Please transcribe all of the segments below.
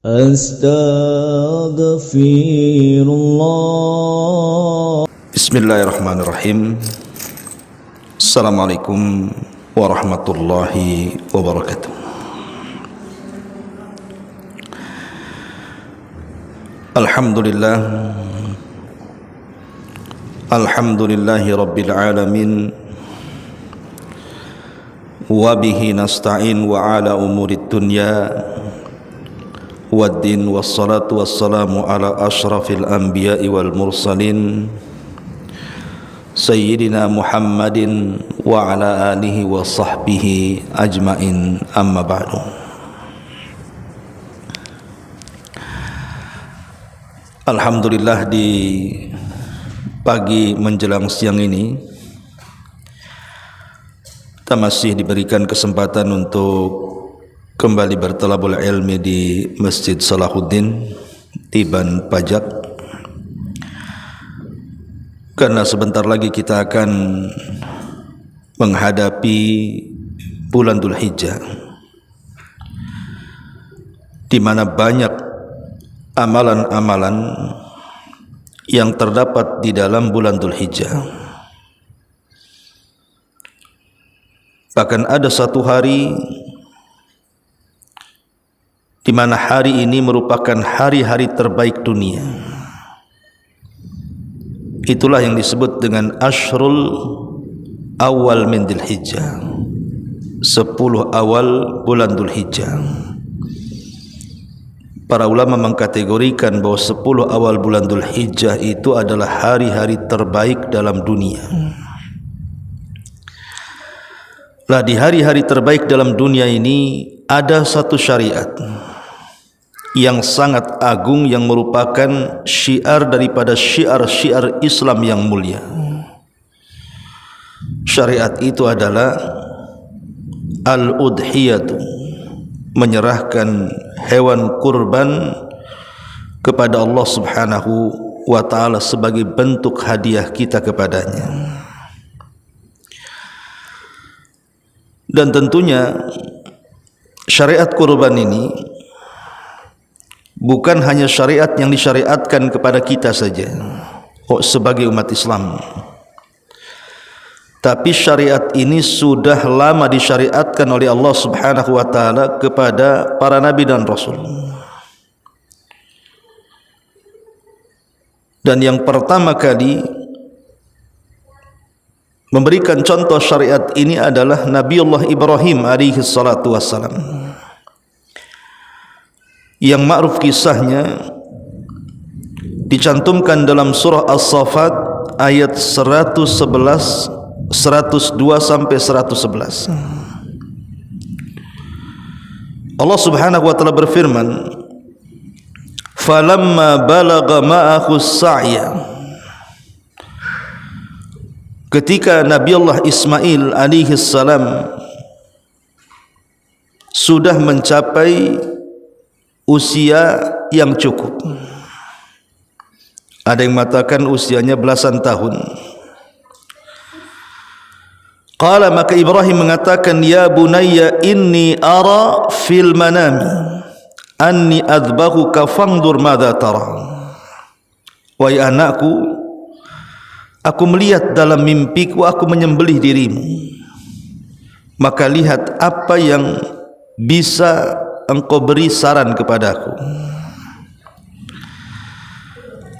Astaghfirullah. Bismillahirrahmanirrahim. Assalamualaikum warahmatullahi wabarakatuh. Alhamdulillah, alhamdulillahi rabbil alamin, wa bihi nasta'in wa ala umurid dunya waddin, wassalatu wassalamu ala ashrafil anbiya'i wal mursalin Sayyidina Muhammadin wa ala alihi wa sahbihi ajmain, amma ba'du. Alhamdulillah, di pagi menjelang siang ini kita masih diberikan kesempatan untuk kembali bertalabul ilmi di Masjid Salahuddin Tiban Pajak, karena sebentar lagi kita akan menghadapi bulan Dzulhijjah, di mana banyak amalan-amalan yang terdapat di dalam bulan Dzulhijjah. Bahkan ada satu hari di mana hari ini merupakan hari-hari terbaik dunia. Itulah yang disebut dengan Ashrul Awal min Dzulhijjah, 10 awal bulan Dzulhijjah. Para ulama mengkategorikan bahwa 10 awal bulan Dzulhijjah itu adalah hari-hari terbaik dalam dunia. Lah, di hari-hari terbaik dalam dunia ini ada satu syariat yang sangat agung, yang merupakan syiar daripada syiar-syiar Islam yang mulia. Syariat itu adalah al-udhiyatu, menyerahkan hewan kurban kepada Allah Subhanahu wa ta'ala sebagai bentuk hadiah kita kepadanya. Dan tentunya syariat kurban ini bukan hanya syariat yang disyariatkan kepada kita saja sebagai umat Islam, tapi syariat ini sudah lama disyariatkan oleh Allah Subhanahu wa ta'ala kepada para nabi dan rasul. Dan yang pertama kali memberikan contoh syariat ini adalah Nabiullah Ibrahim alaihi salatu wassalam, yang ma'ruf kisahnya dicantumkan dalam surah As-Saffat ayat 111, 102 sampai 111. Allah Subhanahu wa ta'ala berfirman, falamma balagha ma'ahu as-sa'ya, ketika Nabi Allah Ismail alaihi salam sudah mencapai usia yang cukup, ada yang mengatakan usianya belasan tahun. Qala, maka Ibrahim mengatakan, ya bunayya inni ara fil manami anni adbahuka fanzur madza tara. Wahai anakku, aku melihat dalam mimpiku aku menyembelih dirimu, maka lihat apa yang bisa engkau beri saran kepadaku.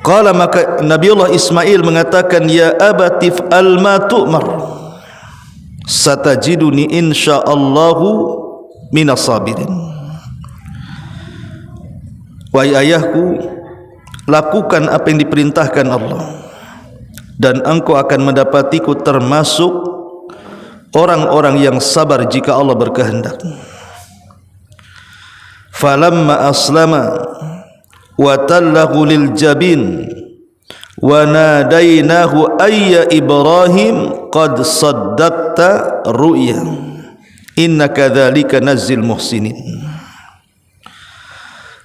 Qala, maka Nabiullah Ismail mengatakan, ya abatif al-ma tu'mar satajiduni insyaallahu minas sabirin. Wahai ayahku, lakukan apa yang diperintahkan Allah, dan engkau akan mendapatiku termasuk orang-orang yang sabar jika Allah berkehendak. Falamma aslama wa tallahu lil jabin wa nadainahu ayya Ibrahim qad saddaqta ru'ya inna kadzalika nazzil muhsinin.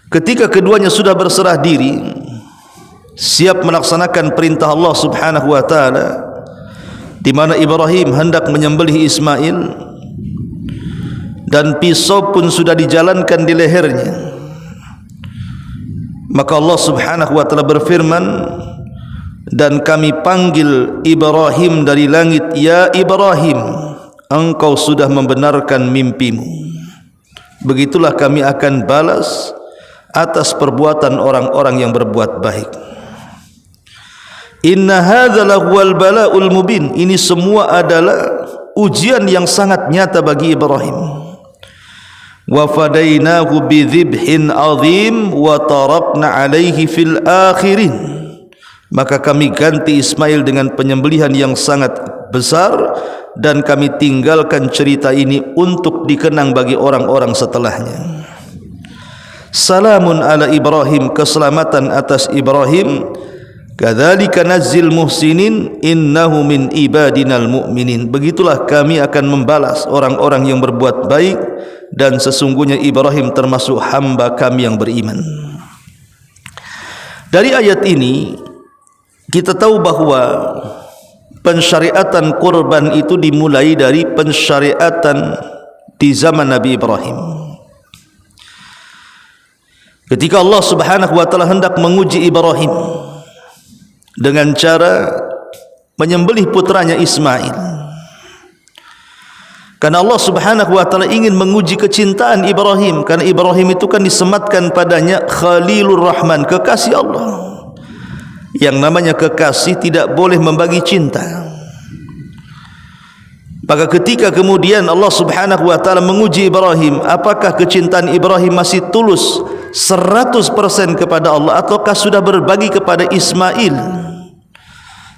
Ketika keduanya sudah berserah diri, siap melaksanakan perintah Allah Subhanahu wa ta'ala, di mana Ibrahim hendak menyembelih Ismail dan pisau pun sudah dijalankan di lehernya, Maka Allah Subhanahu wa taala berfirman, dan kami panggil Ibrahim dari langit, ya Ibrahim, engkau sudah membenarkan mimpimu. Begitulah kami akan balas atas perbuatan orang-orang yang berbuat baik. Inna hadza lahuwal bala'ul mubin. Ini semua adalah ujian yang sangat nyata bagi Ibrahim. Wa fadainahu bidzibhin azim wa tarakna alaihi fil akhirin. Maka kami ganti Ismail dengan penyembelihan yang sangat besar, dan kami tinggalkan cerita ini untuk dikenang bagi orang-orang setelahnya. Salamun ala Ibrahim, keselamatan atas Ibrahim. Kadzalika nazzil muhsinin innahu min ibadinal mu'minin. Begitulah kami akan membalas orang-orang yang berbuat baik, dan sesungguhnya Ibrahim termasuk hamba kami yang beriman. Dari ayat ini kita tahu bahawa pensyariatan kurban itu dimulai dari pensyariatan di zaman Nabi Ibrahim. Ketika Allah Subhanahu wa taala hendak menguji Ibrahim dengan cara menyembelih putranya Ismail, karena Allah Subhanahu wa taala ingin menguji kecintaan Ibrahim, karena Ibrahim itu kan disematkan padanya Khalilur Rahman, kekasih Allah. Yang namanya kekasih tidak boleh membagi cinta. Maka ketika kemudian Allah Subhanahu wa taala menguji Ibrahim, apakah kecintaan Ibrahim masih tulus 100% kepada Allah, ataukah sudah berbagi kepada Ismail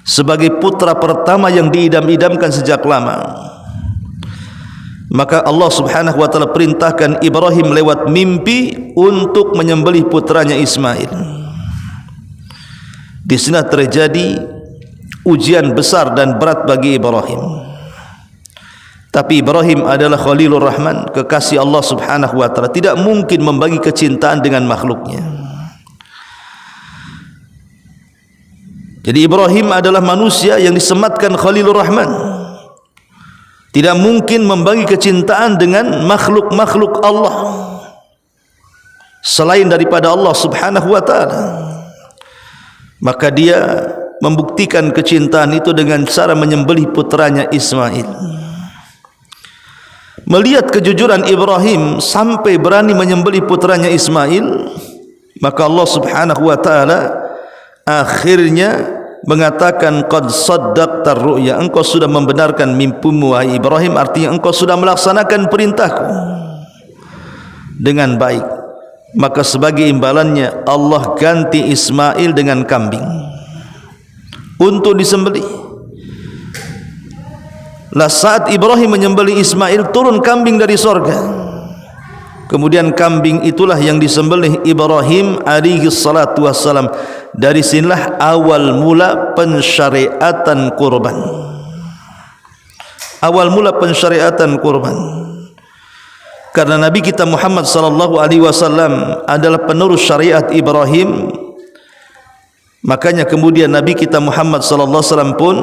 sebagai putra pertama yang diidam-idamkan sejak lama? Maka Allah Subhanahu wa taala perintahkan Ibrahim lewat mimpi untuk menyembelih putranya Ismail. Di sini terjadi ujian besar dan berat bagi Ibrahim. Tapi Ibrahim adalah Khalilur Rahman, kekasih Allah Subhanahu wa taala, tidak mungkin membagi kecintaan dengan makhluknya. Jadi Ibrahim adalah manusia yang disematkan Khalilur Rahman, tidak mungkin membagi kecintaan dengan makhluk-makhluk Allah selain daripada Allah Subhanahu wa taala. Maka dia membuktikan kecintaan itu dengan cara menyembelih putranya Ismail. Melihat kejujuran Ibrahim sampai berani menyembelih putranya Ismail, maka Allah Subhanahu wa taala akhirnya mengatakan qad saddaqta ru'ya, engkau sudah membenarkan mimpimu wahai Ibrahim, artinya engkau sudah melaksanakan perintahku dengan baik. Maka sebagai imbalannya Allah ganti Ismail dengan kambing untuk disembelih. Lah saat Ibrahim menyembelih Ismail, turun kambing dari sorga. Kemudian kambing itulah yang disembelih Ibrahim alaihi salatu wassalam. Dari sinilah awal mula pensyariatan kurban. Awal mula pensyariatan kurban. Karena Nabi kita Muhammad sallallahu alaihi wasallam adalah penerus syariat Ibrahim, makanya kemudian Nabi kita Muhammad sallallahu alaihi wasallam pun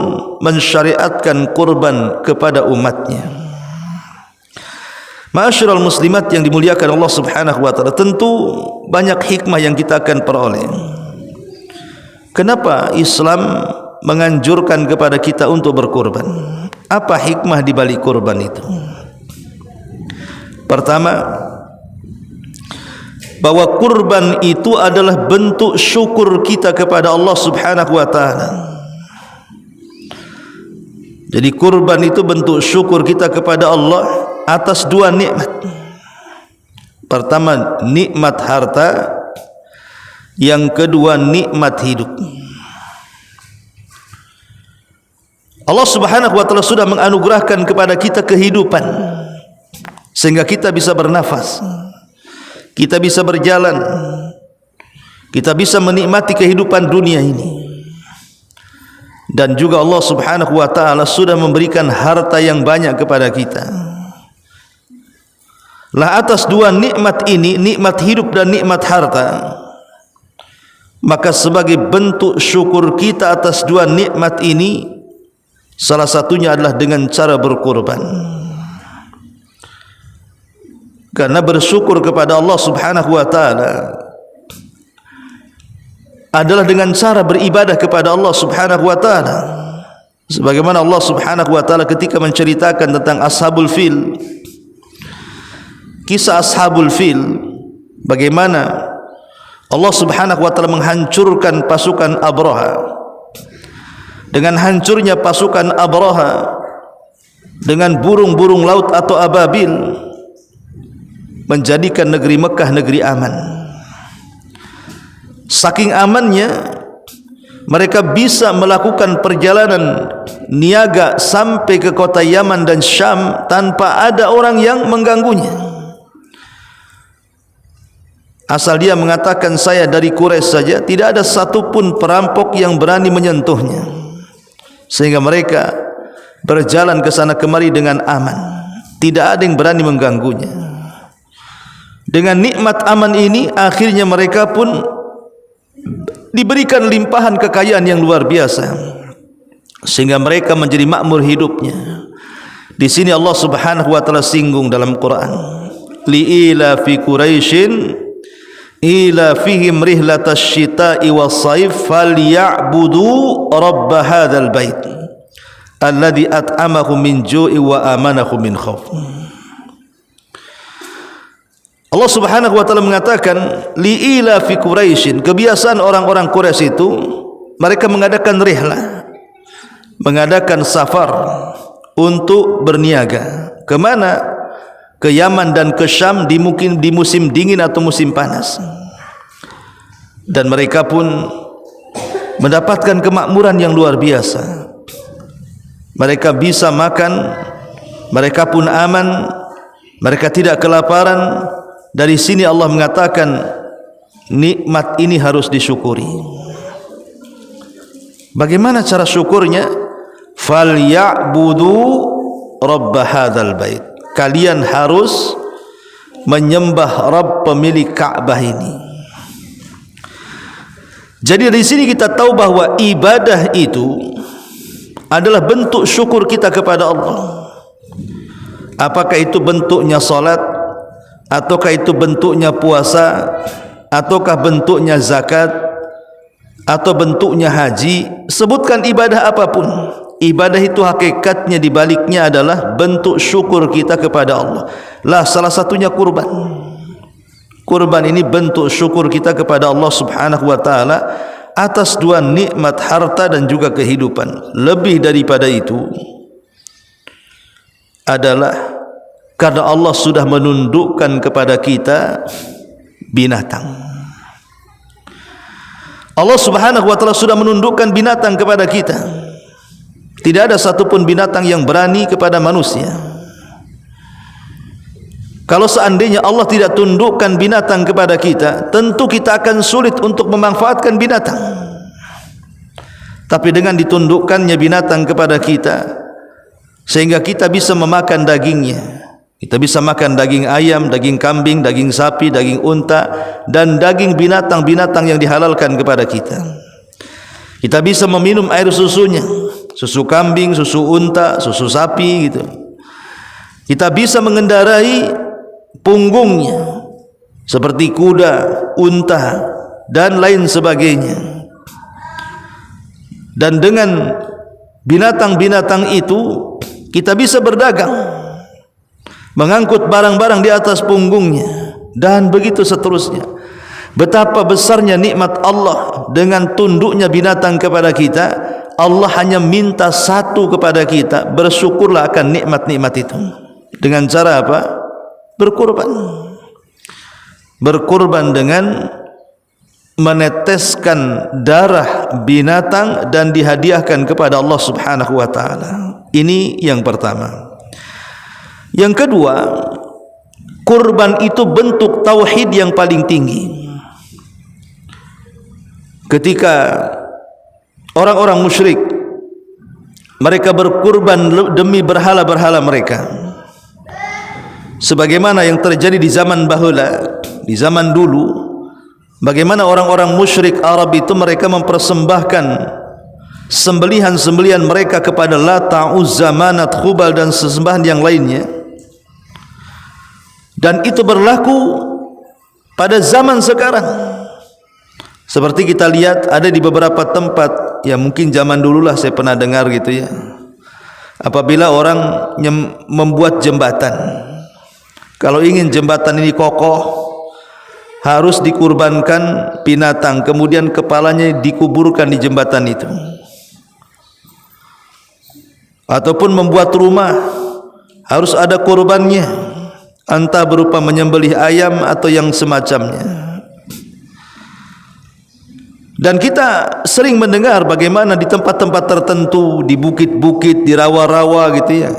mensyariatkan kurban kepada umatnya. Ma'asyiral muslimat yang dimuliakan Allah Subhanahu wa taala, tentu banyak hikmah yang kita akan peroleh. Kenapa Islam menganjurkan kepada kita untuk berkurban? Apa hikmah di balik kurban itu? Pertama, bahwa kurban itu adalah bentuk syukur kita kepada Allah Subhanahu wa taala. Jadi kurban itu bentuk syukur kita kepada Allah atas dua nikmat. Pertama, nikmat harta, yang kedua nikmat hidup. Allah Subhanahu wa taala sudah menganugerahkan kepada kita kehidupan sehingga kita bisa bernafas, kita bisa berjalan, kita bisa menikmati kehidupan dunia ini. Dan juga Allah Subhanahu wa taala sudah memberikan harta yang banyak kepada kita. Lah atas dua nikmat ini, nikmat hidup dan nikmat harta, maka sebagai bentuk syukur kita atas dua nikmat ini, salah satunya adalah dengan cara berkorban. Karena bersyukur kepada Allah Subhanahu wa taala adalah dengan cara beribadah kepada Allah Subhanahu wa taala. Sebagaimana Allah Subhanahu wa taala ketika menceritakan tentang Ashabul Fil, kisah Ashabul Fil, bagaimana Allah Subhanahu wa taala menghancurkan pasukan Abraha. Dengan hancurnya pasukan Abraha dengan burung-burung laut atau ababil, menjadikan negeri Mekah negeri aman. Saking amannya, mereka bisa melakukan perjalanan niaga sampai ke kota Yaman dan Syam tanpa ada orang yang mengganggunya. Asal dia mengatakan saya dari Quraisy saja, tidak ada satupun perampok yang berani menyentuhnya. Sehingga mereka berjalan ke sana kemari dengan aman. Tidak ada yang berani mengganggunya. Dengan nikmat aman ini, akhirnya mereka pun diberikan limpahan kekayaan yang luar biasa, sehingga mereka menjadi makmur hidupnya. Di sini Allah Subhanahu wa taala singgung dalam Quran, li'ila fi Quraisyin ila fihim rihlatash shita'i was-saif falyabudu rabb hadzal bait alladzi at'amahum min ju'i wa amanahum min khauf. Allah Subhanahu wa taala mengatakan li'ila fi Quraisyin, kebiasaan orang-orang Quraisy itu mereka mengadakan rihlah, mengadakan safar untuk berniaga. Ke mana? Ke Yaman dan ke Syam di musim dingin atau musim panas. Dan mereka pun mendapatkan kemakmuran yang luar biasa. Mereka bisa makan, mereka pun aman, mereka tidak kelaparan. Dari sini Allah mengatakan nikmat ini harus disyukuri. Bagaimana cara syukurnya? Falyabudu rabb hadzal bait. Kalian harus menyembah Rabb pemilik Ka'bah ini. Jadi dari sini kita tahu bahwa ibadah itu adalah bentuk syukur kita kepada Allah. Apakah itu bentuknya salat, ataukah itu bentuknya puasa, ataukah bentuknya zakat, atau bentuknya haji, sebutkan ibadah apapun. Ibadah itu hakikatnya di baliknya adalah bentuk syukur kita kepada Allah. Lah salah satunya kurban. Kurban ini bentuk syukur kita kepada Allah Subhanahu wa taala atas dua nikmat harta dan juga kehidupan. Lebih daripada itu adalah karena Allah sudah menundukkan kepada kita binatang. Allah Subhanahu wa taala sudah menundukkan binatang kepada kita. Tidak ada satupun binatang yang berani kepada manusia. Kalau seandainya Allah tidak tundukkan binatang kepada kita, tentu kita akan sulit untuk memanfaatkan binatang. Tapi dengan ditundukkannya binatang kepada kita, sehingga kita bisa memakan dagingnya. Kita bisa makan daging ayam, daging kambing, daging sapi, daging unta, dan daging binatang-binatang yang dihalalkan kepada kita. Kita bisa meminum air susunya, susu kambing, susu unta, susu sapi gitu. Kita bisa mengendarai punggungnya seperti kuda, unta dan lain sebagainya. Dan dengan binatang-binatang itu kita bisa berdagang, mengangkut barang-barang di atas punggungnya, dan begitu seterusnya. Betapa besarnya nikmat Allah dengan tunduknya binatang kepada kita. Allah hanya minta satu kepada kita, bersyukurlah akan nikmat-nikmat itu. Dengan cara apa? Berkurban. Berkurban dengan meneteskan darah binatang dan dihadiahkan kepada Allah Subhanahu wa taala. Ini yang pertama. Yang kedua, kurban itu bentuk tauhid yang paling tinggi. Ketika orang-orang musyrik mereka berkurban demi berhala-berhala mereka, sebagaimana yang terjadi di zaman bahula, di zaman dulu, bagaimana orang-orang musyrik Arab itu mereka mempersembahkan sembelihan-sembelihan mereka kepada Lata, Uzza, Manat, Khubal dan sesembahan yang lainnya. Dan itu berlaku pada zaman sekarang. Seperti kita lihat ada di beberapa tempat, ya mungkin zaman dululah saya pernah dengar gitu ya. Apabila orang membuat jembatan, kalau ingin jembatan ini kokoh, harus dikurbankan binatang, kemudian kepalanya dikuburkan di jembatan itu. Ataupun membuat rumah, harus ada kurbannya, entah berupa menyembelih ayam atau yang semacamnya. Dan kita sering mendengar bagaimana di tempat-tempat tertentu, di bukit-bukit, di rawa-rawa gitu ya.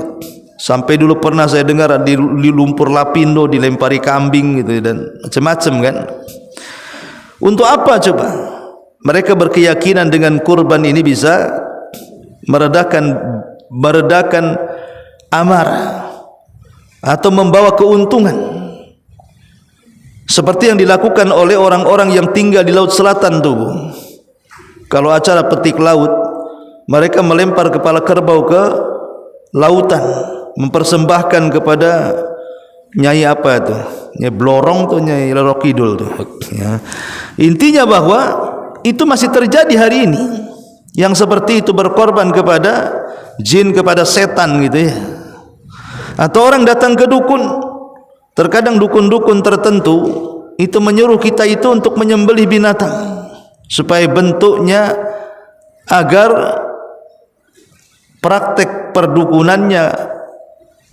Sampai dulu pernah saya dengar di lumpur lapindo dilempari kambing gitu dan macam-macam kan. Untuk apa coba? Mereka berkeyakinan dengan kurban ini bisa meredakan amarah atau membawa keuntungan, seperti yang dilakukan oleh orang-orang yang tinggal di laut selatan tuh. Kalau acara petik laut, mereka melempar kepala kerbau ke lautan, mempersembahkan kepada Nyai apa itu, Nyai Blorong tuh, Nyai Roro Kidul tuh ya. Intinya bahwa itu masih terjadi hari ini, yang seperti itu berkorban kepada jin, kepada setan gitu ya. Atau orang datang ke dukun, terkadang dukun-dukun tertentu itu menyuruh kita itu untuk menyembelih binatang supaya bentuknya, agar praktek perdukunannya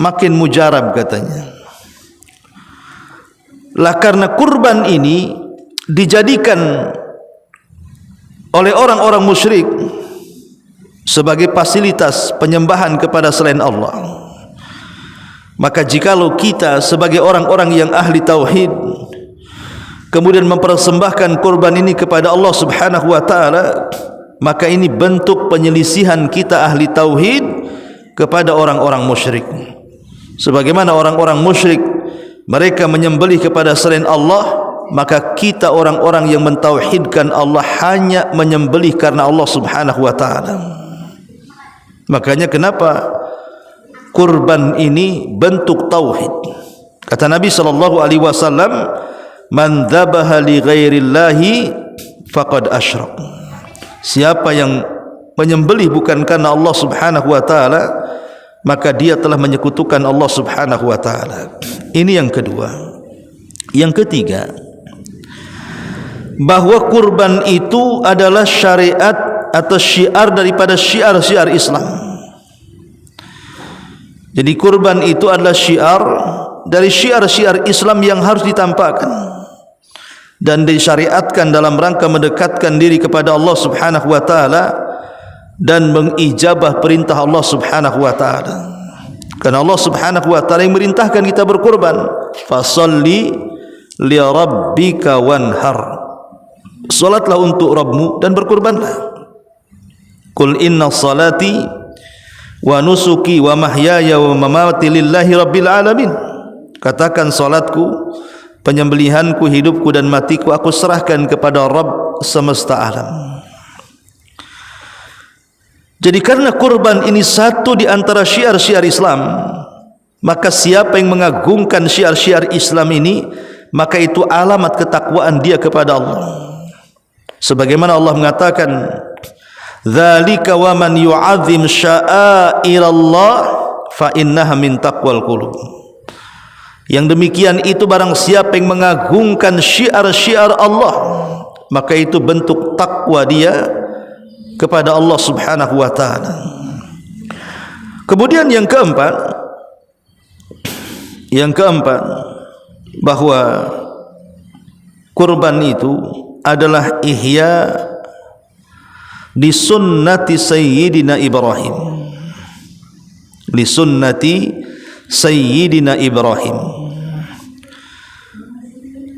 makin mujarab katanya. Lah karena kurban ini dijadikan oleh orang-orang musyrik sebagai fasilitas penyembahan kepada selain Allah, maka jikalau kita sebagai orang-orang yang ahli tauhid kemudian mempersembahkan kurban ini kepada Allah Subhanahu wa taala, maka ini bentuk penyelisihan kita ahli tauhid kepada orang-orang musyrik. Sebagaimana orang-orang musyrik mereka menyembelih kepada selain Allah, maka kita orang-orang yang mentauhidkan Allah hanya menyembelih karena Allah Subhanahu wa taala. Makanya kenapa kurban ini bentuk tauhid. Kata Nabi sallallahu alaihi wasallam, "Man dzabaha li ghairillahi faqad asyrak." Siapa yang menyembelih bukan karena Allah Subhanahu wa taala, maka dia telah menyekutukan Allah Subhanahu wa taala. Ini yang kedua. Yang ketiga, bahwa kurban itu adalah syariat atau syiar daripada syiar-syiar Islam. Jadi kurban itu adalah syiar dari syiar-syiar Islam yang harus ditampakkan dan disyariatkan dalam rangka mendekatkan diri kepada Allah Subhanahu wa taala dan mengijabah perintah Allah Subhanahu wa taala. Karena Allah Subhanahu wa taala yang merintahkan kita berkurban, fasalli li rabbika wanhar. Salatlah untuk Rabbmu dan berkurbanlah. Qul inna salati wa nusuki wa mahyaya wa mamati lillahi rabbil alamin. Katakan salatku, penyembelihanku, hidupku dan matiku aku serahkan kepada Rabb semesta alam. Jadi karena kurban ini satu di antara syiar-syiar Islam, maka siapa yang mengagungkan syiar-syiar Islam ini, maka itu alamat ketakwaan dia kepada Allah. Sebagaimana Allah mengatakan, "Dzalika wa man yu'azzim sya'airallah fa innaha min taqwal qulub." Yang demikian itu barang siapa yang mengagungkan syiar-syiar Allah, maka itu bentuk takwa dia kepada Allah Subhanahu wa taala. Kemudian yang keempat, bahwa kurban itu adalah ihya di sunnati Sayyidina Ibrahim. Li sunnati Sayyidina Ibrahim.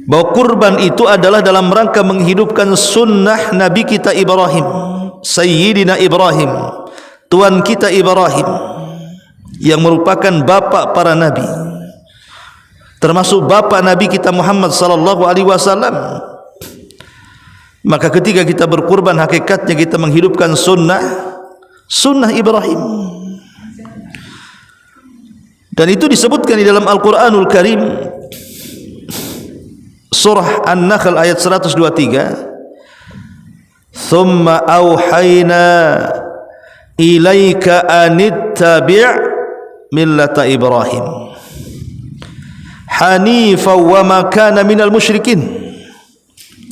Bahwa kurban itu adalah dalam rangka menghidupkan sunnah Nabi kita Ibrahim, Sayyidina Ibrahim, Tuhan kita Ibrahim, yang merupakan bapa para nabi, termasuk bapa Nabi kita Muhammad sallallahu alaihi wasallam. Maka ketika kita berkurban, hakikatnya kita menghidupkan sunnah Ibrahim. Dan itu disebutkan di dalam Al-Quranul Karim, surah An-Nahl ayat 123. thumma auhayna ilaika anittabi' millata Ibrahim hanifan wa ma kana minal musyrikin.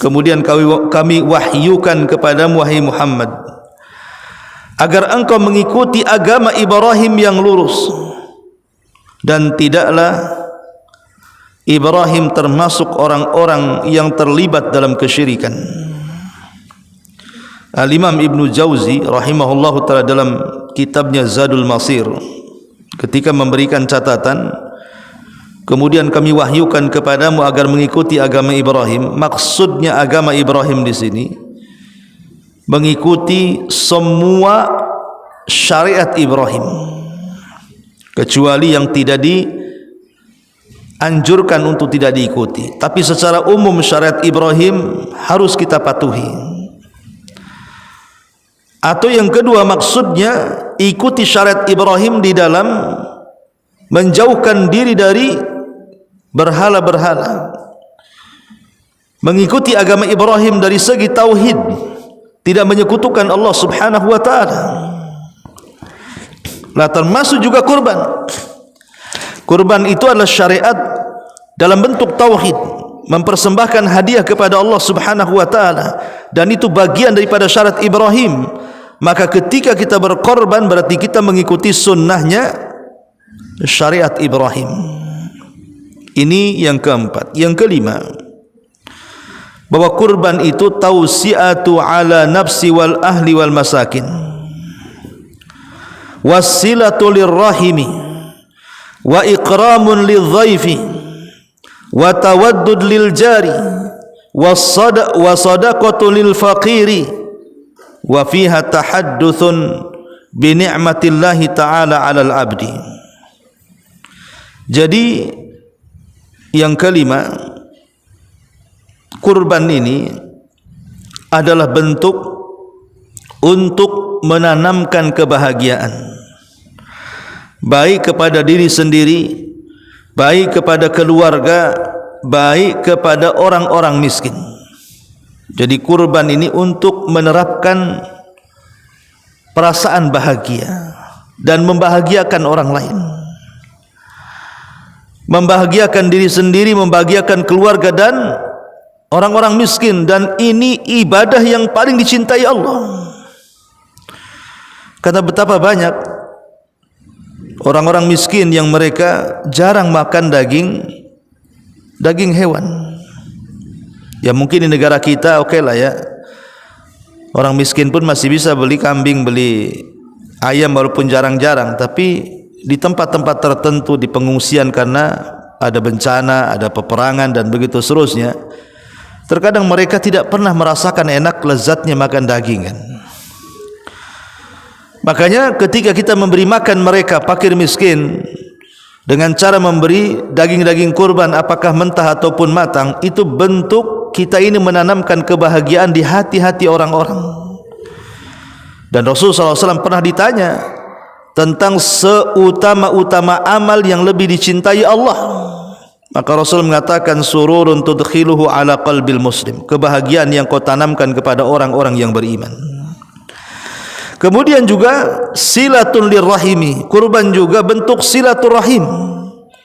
Kemudian kami wahyukan kepadamu wahai Muhammad agar engkau mengikuti agama Ibrahim yang lurus, dan tidaklah Ibrahim termasuk orang-orang yang terlibat dalam kesyirikan. Al-Imam Ibnu Jauzi rahimahullahu ta'ala dalam kitabnya Zadul Masir ketika memberikan catatan, kemudian kami wahyukan kepadamu agar mengikuti agama Ibrahim. Maksudnya agama Ibrahim di sini mengikuti semua syariat Ibrahim, kecuali yang tidak dianjurkan untuk tidak diikuti. Tapi secara umum syariat Ibrahim harus kita patuhi. Atau yang kedua, maksudnya ikuti syariat Ibrahim di dalam menjauhkan diri dari berhala-berhala, mengikuti agama Ibrahim dari segi tauhid, tidak menyekutukan Allah subhanahu wa ta'ala. Nah, termasuk juga kurban. Kurban itu adalah syariat dalam bentuk tauhid, mempersembahkan hadiah kepada Allah subhanahu wa ta'ala, dan itu bagian daripada syariat Ibrahim. Maka ketika kita berkorban berarti kita mengikuti sunnahnya syariat Ibrahim. Ini yang keempat. Yang kelima, bahwa kurban itu tausiatu ala nafsi wal ahli wal masakin, wasilatu lirrahimi, wa ikramun lidhaifi, wa tawaddud lil jari, wa sadaqatu lil faqiri, wa fiha tahadduthun bi ni'matillahi ta'ala 'alal 'abdi. Jadi yang kelima, kurban ini adalah bentuk untuk menanamkan kebahagiaan, baik kepada diri sendiri, baik kepada keluarga, baik kepada orang-orang miskin. Jadi kurban ini untuk menerapkan perasaan bahagia dan membahagiakan orang lain, membahagiakan diri sendiri, membahagiakan keluarga dan orang-orang miskin. Dan ini ibadah yang paling dicintai Allah, karena betapa banyak orang-orang miskin yang mereka jarang makan daging hewan. Ya mungkin di negara kita oke lah ya, orang miskin pun masih bisa beli kambing, beli ayam walaupun jarang-jarang. Tapi di tempat-tempat tertentu, di pengungsian karena ada bencana, ada peperangan dan begitu seterusnya, terkadang mereka tidak pernah merasakan enak lezatnya makan daging kan. Makanya ketika kita memberi makan mereka fakir miskin dengan cara memberi daging-daging kurban, apakah mentah ataupun matang, itu bentuk kita ini menanamkan kebahagiaan di hati-hati orang-orang. Dan Rasulullah SAW pernah ditanya tentang seutama-utama amal yang lebih dicintai Allah, maka Rasul mengatakan sururun tudkhiluhu ala qalbil muslim, kebahagiaan yang kau tanamkan kepada orang-orang yang beriman. Kemudian juga silatun lirrahimi, kurban juga bentuk silaturahim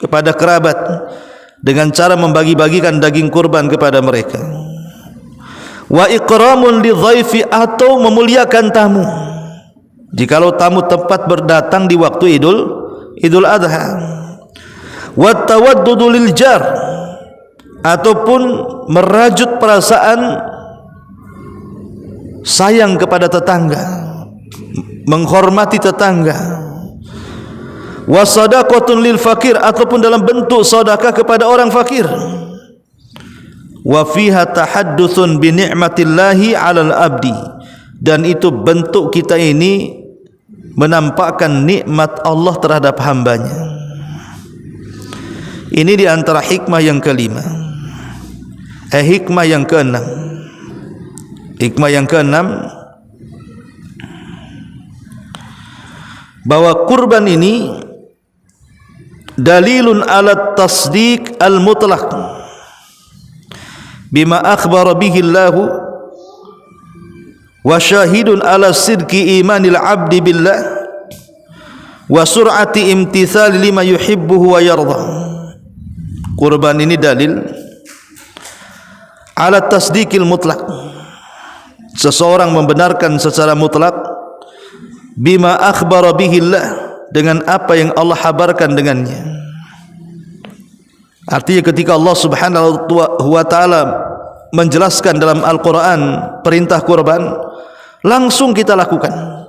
kepada kerabat dengan cara membagi-bagikan daging kurban kepada mereka. Wa ikramun lidhaifi, atau memuliakan tamu. Jikalau tamu tempat berdatang di waktu Idul Adha. Wa tawaddudu lil jar, ataupun merajut perasaan sayang kepada tetangga, menghormati tetangga. Wa sadaqatun lil fakir, ataupun dalam bentuk sedekah kepada orang fakir. Wa fiha tahadduthun bi ni'matillahi 'alal abdi, dan itu bentuk kita ini menampakkan nikmat Allah terhadap hambanya. Ini di antara hikmah yang kelima. Hikmah yang keenam. Hikmah yang keenam, bahwa kurban ini dalilun ala tasdiq al-mutlaq bima akhbara bihi Allah wa syahidun ala sidqi imanil abdi billah wa sur'ati imtithal lima yuhibbuhu wa yarda. Kurban ini dalil ala tasdiqil mutlak, seseorang membenarkan secara mutlak bima akhbara bihillah, dengan apa yang Allah habarkan dengannya. Artinya ketika Allah Subhanahu wa taala menjelaskan dalam Al-Quran perintah kurban, langsung kita lakukan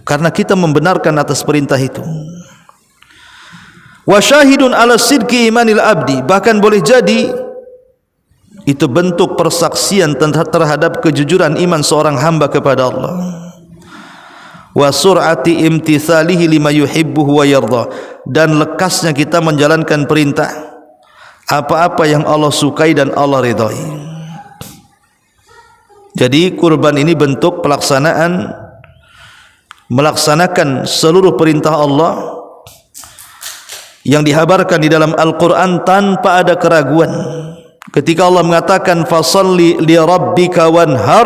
karena kita membenarkan atas perintah itu. Wa syahidun ala sidqi imanil abdi, bahkan boleh jadi itu bentuk persaksian terhadap kejujuran iman seorang hamba kepada Allah. Wa sur'ati imtithalihi lima yuhibbuhu wa yarda, dan lekasnya kita menjalankan perintah apa-apa yang Allah sukai dan Allah ridhai. Jadi kurban ini bentuk melaksanakan seluruh perintah Allah yang dihabarkan di dalam Al-Quran tanpa ada keraguan. Ketika Allah mengatakan fasalli li rabbika wanhar,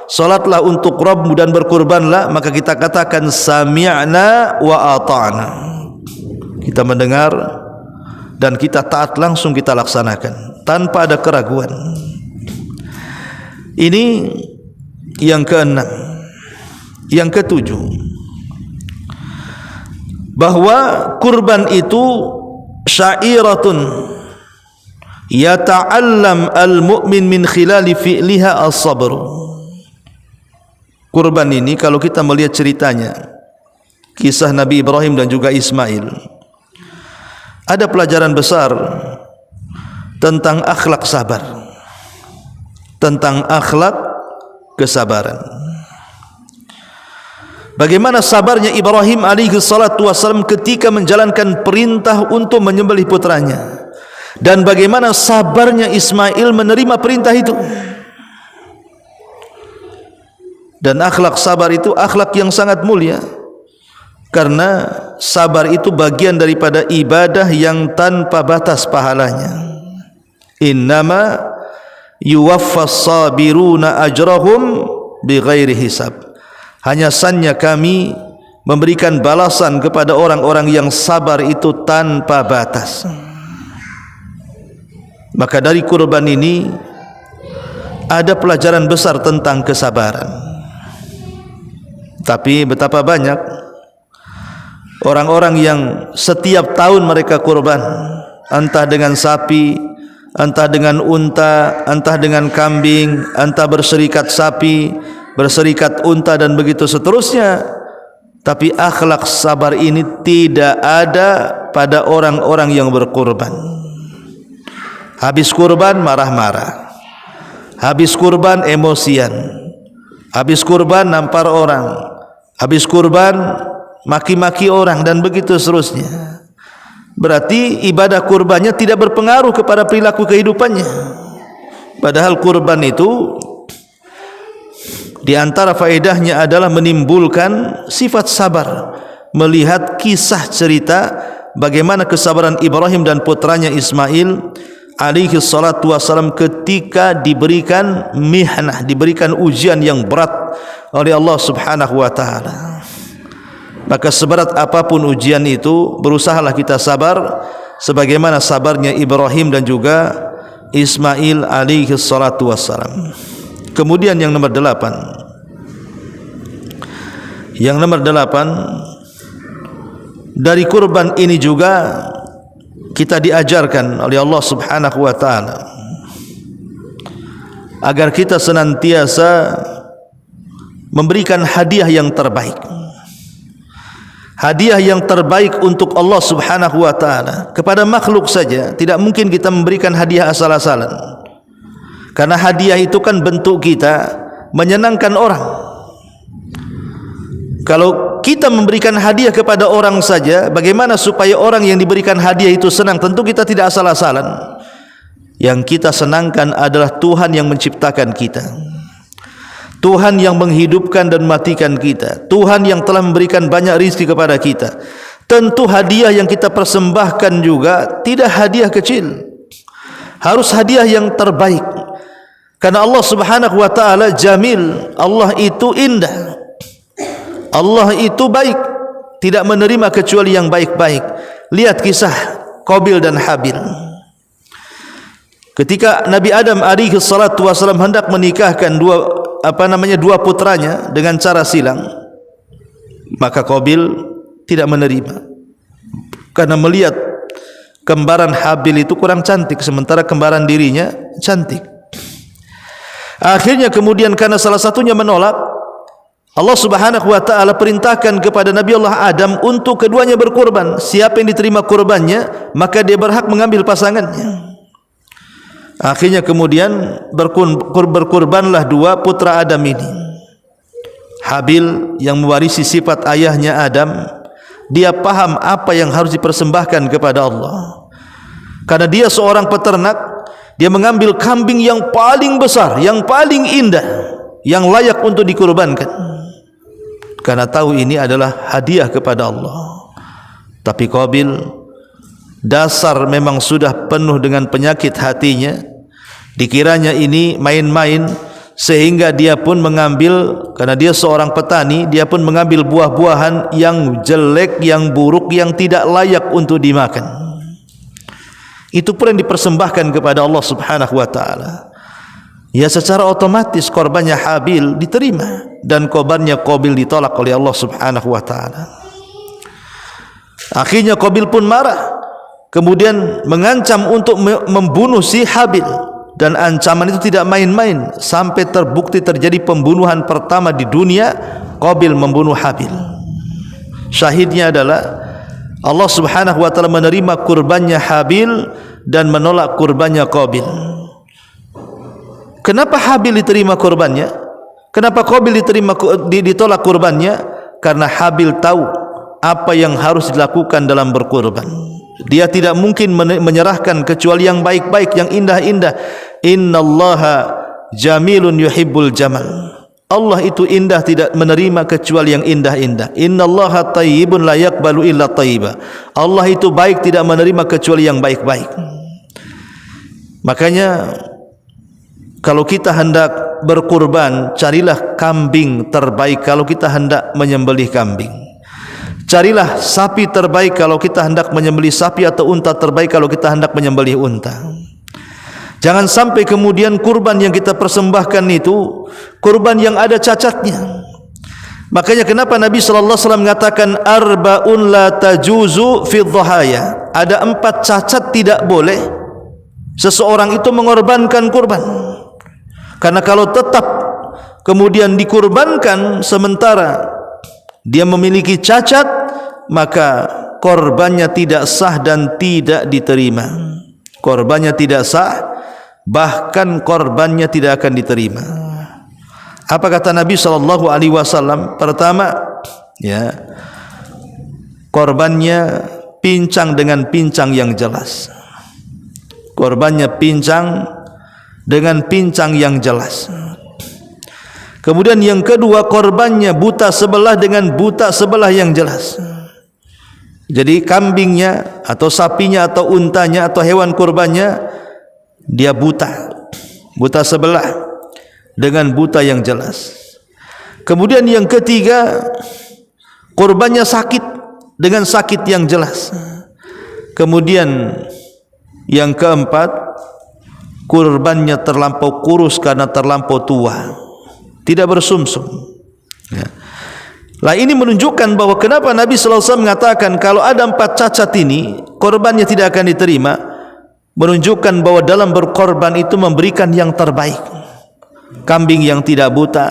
salatlah untuk Rabbmu dan berkurbanlah, maka kita katakan sami'na wa ata'na, kita mendengar dan kita taat, langsung kita laksanakan tanpa ada keraguan. Ini yang keenam. Yang ketujuh, bahwa kurban itu syairatun yata'allam al-mu'min min khilali fi'liha as-sabr. Kurban ini kalau kita melihat ceritanya, kisah Nabi Ibrahim dan juga Ismail, ada pelajaran besar tentang akhlak sabar, tentang akhlak kesabaran. Bagaimana sabarnya Ibrahim alaihi salatu wasallam ketika menjalankan perintah untuk menyembelih putranya, dan bagaimana sabarnya Ismail menerima perintah itu. Dan akhlak sabar itu akhlak yang sangat mulia, karena sabar itu bagian daripada ibadah yang tanpa batas pahalanya. Innama yuwaffas sabiruna ajrahum bighairi hisab. Hanya saja kami memberikan balasan kepada orang-orang yang sabar itu tanpa batas. Maka dari kurban ini ada pelajaran besar tentang kesabaran. Tapi betapa banyak orang-orang yang setiap tahun mereka kurban, entah dengan sapi, entah dengan unta, entah dengan kambing, entah berserikat sapi, berserikat unta dan begitu seterusnya. Tapi akhlak sabar ini tidak ada pada orang-orang yang berkurban. Habis kurban marah-marah, habis kurban emosian, habis kurban nampar orang, habis kurban maki-maki orang dan begitu seterusnya. Berarti ibadah kurbannya tidak berpengaruh kepada perilaku kehidupannya. Padahal kurban itu di antara faedahnya adalah menimbulkan sifat sabar. Melihat kisah cerita bagaimana kesabaran Ibrahim dan putranya Ismail alaihi salatu wasalam ketika diberikan mihnah, diberikan ujian yang berat oleh Allah Subhanahu wa taala. Maka seberat apapun ujian itu, berusahalah kita sabar sebagaimana sabarnya Ibrahim dan juga Ismail alaihi salatu wassalam. Kemudian yang nomor 8, dari kurban ini juga kita diajarkan oleh Allah Subhanahu wa taala agar kita senantiasa memberikan hadiah yang terbaik. Hadiah yang terbaik untuk Allah Subhanahu wa taala. Kepada makhluk saja tidak mungkin kita memberikan hadiah asal-asalan, karena hadiah itu kan bentuk kita menyenangkan orang. Kalau kita memberikan hadiah kepada orang saja, bagaimana supaya orang yang diberikan hadiah itu senang? Tentu kita tidak asal-asalan. Yang kita senangkan adalah Tuhan yang menciptakan kita, Tuhan yang menghidupkan dan matikan kita, Tuhan yang telah memberikan banyak rezeki kepada kita. Tentu hadiah yang kita persembahkan juga tidak hadiah kecil, harus hadiah yang terbaik. Karena Allah Subhanahu wa taala jamil, Allah itu indah, Allah itu baik, tidak menerima kecuali yang baik-baik. Lihat kisah Qabil dan Habil. Ketika Nabi Adam alaihi salatu wasallam hendak menikahkan dua putranya dengan cara silang, maka Qabil tidak menerima karena melihat kembaran Habil itu kurang cantik, sementara kembaran dirinya cantik. Akhirnya kemudian karena salah satunya menolak, Allah Subhanahu wa taala perintahkan kepada Nabi Allah Adam untuk keduanya berkorban. Siapa yang diterima korbannya, maka dia berhak mengambil pasangannya. Akhirnya kemudian berkorbanlah dua putra Adam ini. Habil yang mewarisi sifat ayahnya Adam, dia paham apa yang harus dipersembahkan kepada Allah. Karena dia seorang peternak, dia mengambil kambing yang paling besar, yang paling indah, yang layak untuk dikurbankan. Karena tahu ini adalah hadiah kepada Allah. Tapi Qabil dasar memang sudah penuh dengan penyakit hatinya, dikiranya ini main-main, sehingga dia pun mengambil, karena dia seorang petani, dia pun mengambil buah-buahan yang jelek, yang buruk, yang tidak layak untuk dimakan. Itu pun yang dipersembahkan kepada Allah Subhanahu wa taala. Ya, secara otomatis korbannya Habil diterima dan korbannya Qabil ditolak oleh Allah Subhanahu wa taala. Akhirnya Qabil pun marah, kemudian mengancam untuk membunuh si Habil, dan ancaman itu tidak main-main, sampai terbukti terjadi pembunuhan pertama di dunia. Qabil membunuh Habil. Syahidnya adalah Allah Subhanahu wa taala menerima kurbannya Habil dan menolak kurbannya Qabil. Kenapa Habil diterima kurbannya? Kenapa Qabil ditolak kurbannya? Karena Habil tahu apa yang harus dilakukan dalam berkurban. Dia tidak mungkin menyerahkan kecuali yang baik-baik, yang indah-indah. Innallaha jamilun yuhibbul jamal. Allah itu indah, tidak menerima kecuali yang indah-indah. Innallaha tayyibun la yaqbalu illa tayyiba. Allah itu baik, tidak menerima kecuali yang baik-baik. Makanya kalau kita hendak berkurban, carilah kambing terbaik kalau kita hendak menyembelih kambing. Carilah sapi terbaik kalau kita hendak menyembelih sapi, atau unta terbaik kalau kita hendak menyembelih unta. Jangan sampai kemudian kurban yang kita persembahkan itu kurban yang ada cacatnya. Makanya kenapa Nabi sallallahu alaihi wasallam mengatakan arba'un la tajuzu fi dhahaya. Ada 4 cacat tidak boleh seseorang itu mengorbankan kurban. Karena kalau tetap kemudian dikurbankan sementara dia memiliki cacat, maka korbannya tidak sah dan tidak diterima. Korbannya tidak sah, bahkan korbannya tidak akan diterima. Apa kata Nabi sallallahu alaihi wasallam? Pertama, ya, korbannya pincang dengan pincang yang jelas. Korbannya pincang dengan pincang yang jelas. Kemudian yang kedua, korbannya buta sebelah dengan buta sebelah yang jelas. Jadi kambingnya atau sapinya atau untanya atau hewan kurbannya dia buta sebelah dengan buta yang jelas. Kemudian yang ketiga, kurbannya sakit dengan sakit yang jelas. Kemudian yang keempat, kurbannya terlampau kurus karena terlampau tua, tidak bersumsum. Ya. Lah ini menunjukkan bahwa kenapa Nabi sallallahu alaihi wasallam mengatakan kalau ada 4 cacat ini korbannya tidak akan diterima, menunjukkan bahwa dalam berkorban itu memberikan yang terbaik. Kambing yang tidak buta,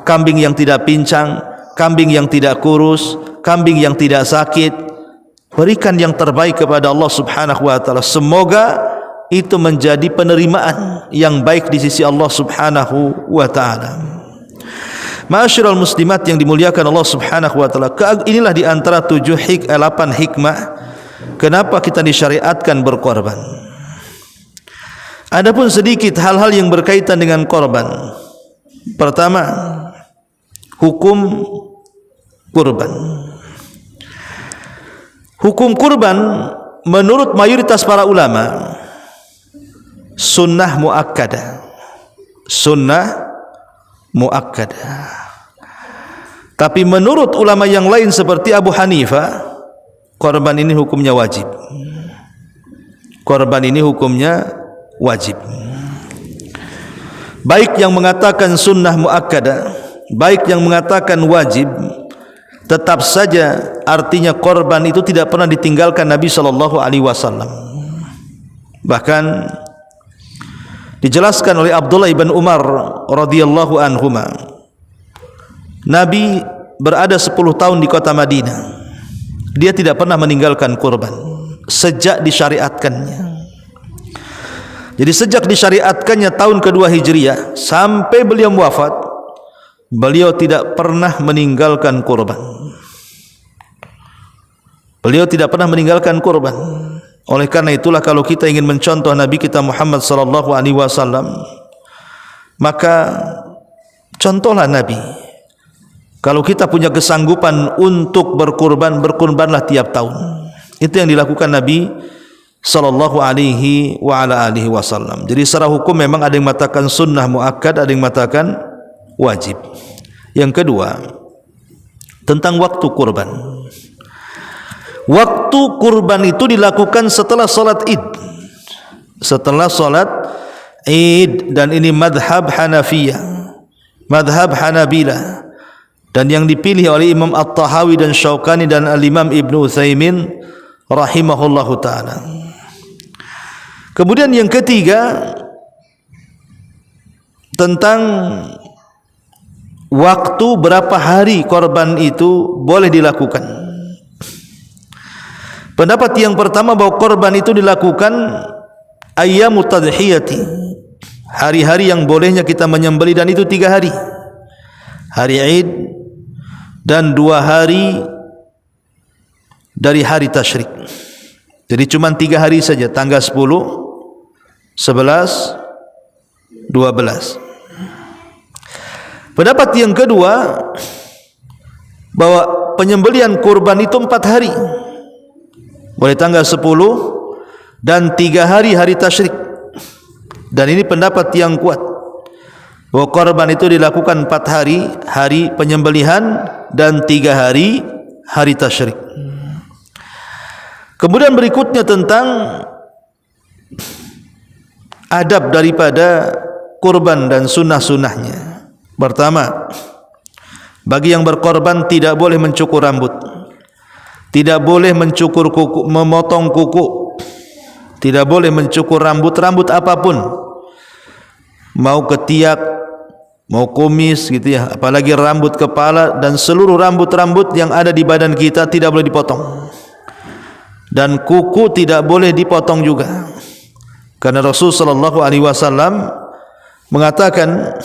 kambing yang tidak pincang, kambing yang tidak kurus, kambing yang tidak sakit, berikan yang terbaik kepada Allah Subhanahu wa taala. Semoga itu menjadi penerimaan yang baik di sisi Allah Subhanahu wa taala. Ma'asyiral muslimat yang dimuliakan Allah Subhanahu wa taala, inilah di antara 8 hikmah kenapa kita disyariatkan berkorban. Adapun sedikit hal-hal yang berkaitan dengan korban. Pertama, hukum kurban. Hukum kurban menurut mayoritas para ulama sunnah muakkadah, sunnah muakkadah. Tapi menurut ulama yang lain seperti Abu Hanifah, korban ini hukumnya wajib. Korban ini hukumnya wajib. Baik yang mengatakan sunnah muakkadah, baik yang mengatakan wajib, tetap saja artinya korban itu tidak pernah ditinggalkan Nabi SAW. Bahkan dijelaskan oleh Abdullah ibn Umar radhiyallahu anhuma, Nabi berada 10 tahun di kota Madinah. Dia tidak pernah meninggalkan kurban sejak disyariatkannya. Jadi sejak disyariatkannya tahun kedua Hijriah sampai beliau wafat, beliau tidak pernah meninggalkan kurban. Beliau tidak pernah meninggalkan kurban. Oleh karena itulah kalau kita ingin mencontoh Nabi kita Muhammad sallallahu alaihi wasallam, maka contohlah Nabi. Kalau kita punya kesanggupan untuk berkurban, berkurbanlah tiap tahun. Itu yang dilakukan Nabi sallallahu alaihi wa ala alihi wasallam. Jadi secara hukum memang ada yang mengatakan sunnah muakkad, ada yang mengatakan wajib. Yang kedua, tentang waktu kurban. Waktu kurban itu dilakukan setelah salat Id. Setelah salat Id, dan ini madhab Hanafiyah, madhab Hanabilah, dan yang dipilih oleh Imam At-Tahawi dan Syaukani dan Al-Imam Ibnu Utsaimin rahimahullahu ta'ala. Kemudian yang ketiga, tentang waktu berapa hari korban itu boleh dilakukan. Pendapat yang pertama bahwa korban itu dilakukan ayyamut tadhiyati, hari-hari yang bolehnya kita menyembelih, dan itu 3 hari. Hari Id dan 2 hari dari hari tasyrik. Jadi cuma 3 hari saja, tanggal 10, 11, 12. Pendapat yang kedua bahwa penyembelihan kurban itu 4 hari. Boleh tanggal 10 dan 3 hari hari tasyrik. Dan ini pendapat yang kuat, bahwa korban itu dilakukan 4 hari hari penyembelihan dan 3 hari hari tasyrik. Kemudian berikutnya tentang adab daripada kurban dan sunnah-sunnahnya. Pertama, bagi yang berkorban tidak boleh mencukur rambut, tidak boleh mencukur kuku, memotong kuku, tidak boleh mencukur rambut apapun, mau ketiak, mau kumis gitu ya, apalagi rambut kepala dan seluruh rambut-rambut yang ada di badan kita tidak boleh dipotong. Dan kuku tidak boleh dipotong juga. Karena Rasul sallallahu alaihi wasallam mengatakan,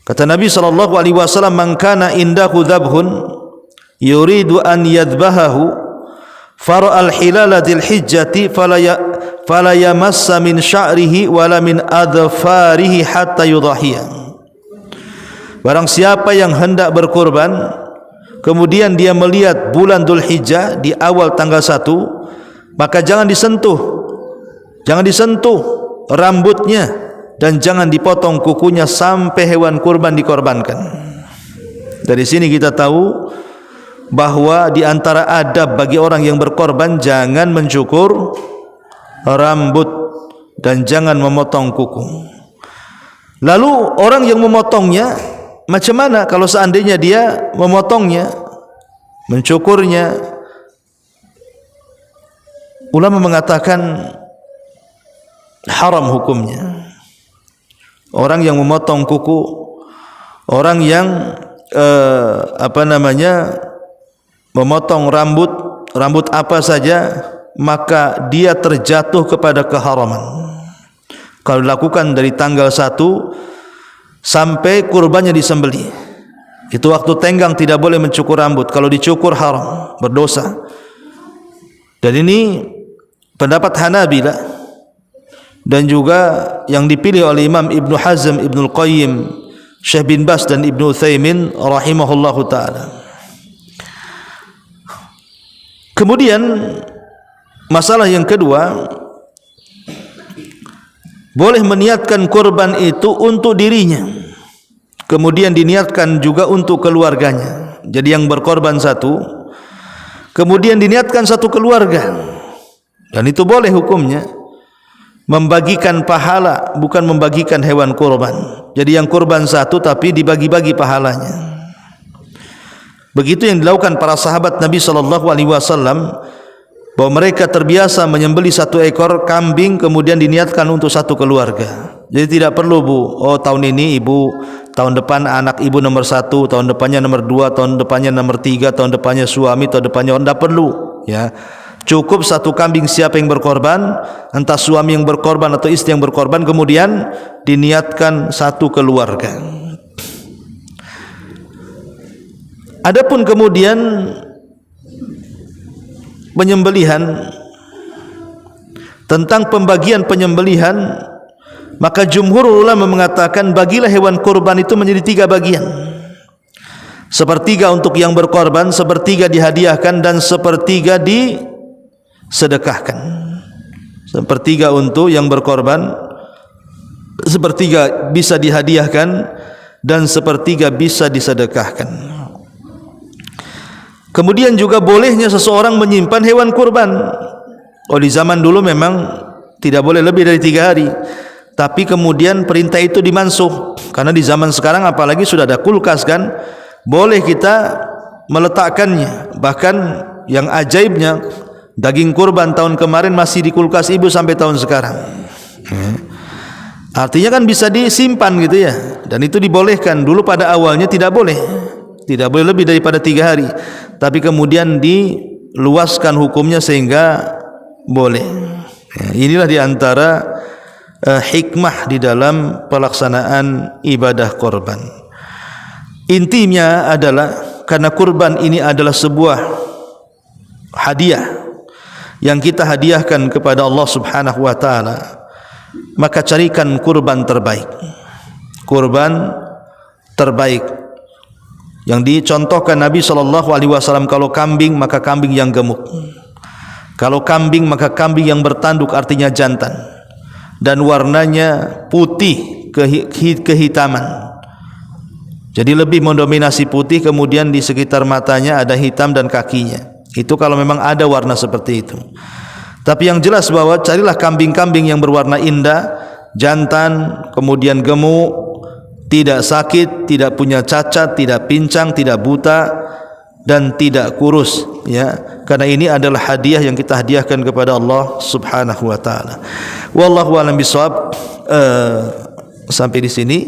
kata Nabi sallallahu alaihi wasallam, "Man kana indahu dhabhun yuridu an yadhbahahu fara'al hilala dzil hijjati fala yamassa min sya'rihi wala min adfarihi hatta yudhahiya." Barang siapa yang hendak berkurban, kemudian dia melihat bulan Dzulhijjah di awal tanggal 1, maka jangan disentuh rambutnya dan jangan dipotong kukunya sampai hewan kurban dikorbankan. Dari sini kita tahu bahwa di antara adab bagi orang yang berkorban, jangan mencukur rambut dan jangan memotong kuku. Lalu orang yang memotongnya macam mana kalau seandainya dia memotongnya, mencukurnya? Ulama mengatakan haram hukumnya. Orang yang memotong kuku, orang yang memotong rambut apa saja, maka dia terjatuh kepada keharaman. Kalau dilakukan dari tanggal 1 sampai kurbannya disembelih, itu waktu tenggang tidak boleh mencukur rambut. Kalau dicukur haram, berdosa. Dan ini pendapat Hanabilah, dan juga yang dipilih oleh Imam Ibnu Hazm, Ibnul Qayyim, Syekh bin Bas dan Ibnu Utsaimin rahimahullahu ta'ala. Kemudian masalah yang kedua, boleh meniatkan kurban itu untuk dirinya, kemudian diniatkan juga untuk keluarganya. Jadi yang berkorban satu, kemudian diniatkan satu keluarga, dan itu boleh hukumnya. Membagikan pahala, bukan membagikan hewan kurban. Jadi yang kurban satu tapi dibagi-bagi pahalanya. Begitu yang dilakukan para sahabat Nabi SAW, bahwa mereka terbiasa menyembelih satu ekor kambing kemudian diniatkan untuk satu keluarga. Jadi tidak perlu, Bu, oh tahun ini ibu, tahun depan anak ibu nomor 1, tahun depannya nomor 2, tahun depannya nomor 3, tahun depannya suami, tahun depannya tidak perlu, ya. Cukup satu kambing siapa yang berkorban, entah suami yang berkorban atau istri yang berkorban, kemudian diniatkan satu keluarga. Adapun kemudian penyembelihan, tentang pembagian penyembelihan, maka jumhur ulama mengatakan bagilah hewan kurban itu menjadi 3 bagian. Sepertiga untuk yang berkorban, sepertiga dihadiahkan, dan sepertiga disedekahkan. Sepertiga untuk yang berkorban, sepertiga bisa dihadiahkan, dan sepertiga bisa disedekahkan. Kemudian juga bolehnya seseorang menyimpan hewan kurban. Oh, di zaman dulu memang tidak boleh lebih dari 3 hari. Tapi kemudian perintah itu dimansuh, karena di zaman sekarang apalagi sudah ada kulkas kan, boleh kita meletakkannya. Bahkan yang ajaibnya, daging kurban tahun kemarin masih di kulkas ibu sampai tahun sekarang. Artinya kan bisa disimpan gitu ya. Dan itu dibolehkan. Dulu pada awalnya tidak boleh lebih daripada 3 hari. Tapi kemudian diluaskan hukumnya sehingga boleh. Inilah diantara hikmah di dalam pelaksanaan ibadah korban. Intinya adalah karena kurban ini adalah sebuah hadiah yang kita hadiahkan kepada Allah Subhanahu wa taala, maka carikan kurban terbaik. Kurban terbaik yang dicontohkan Nabi SAW, kalau kambing maka kambing yang gemuk, kalau kambing maka kambing yang bertanduk, artinya jantan, dan warnanya putih kehitaman. Jadi lebih mendominasi putih, kemudian di sekitar matanya ada hitam dan kakinya. Itu kalau memang ada warna seperti itu. Tapi yang jelas bahwa carilah kambing-kambing yang berwarna indah, jantan, kemudian gemuk, tidak sakit, tidak punya cacat, tidak pincang, tidak buta, dan tidak kurus, ya. Karena ini adalah hadiah yang kita hadiahkan kepada Allah Subhanahu wa taala. Wallahu a'lam bishawab. Sampai di sini.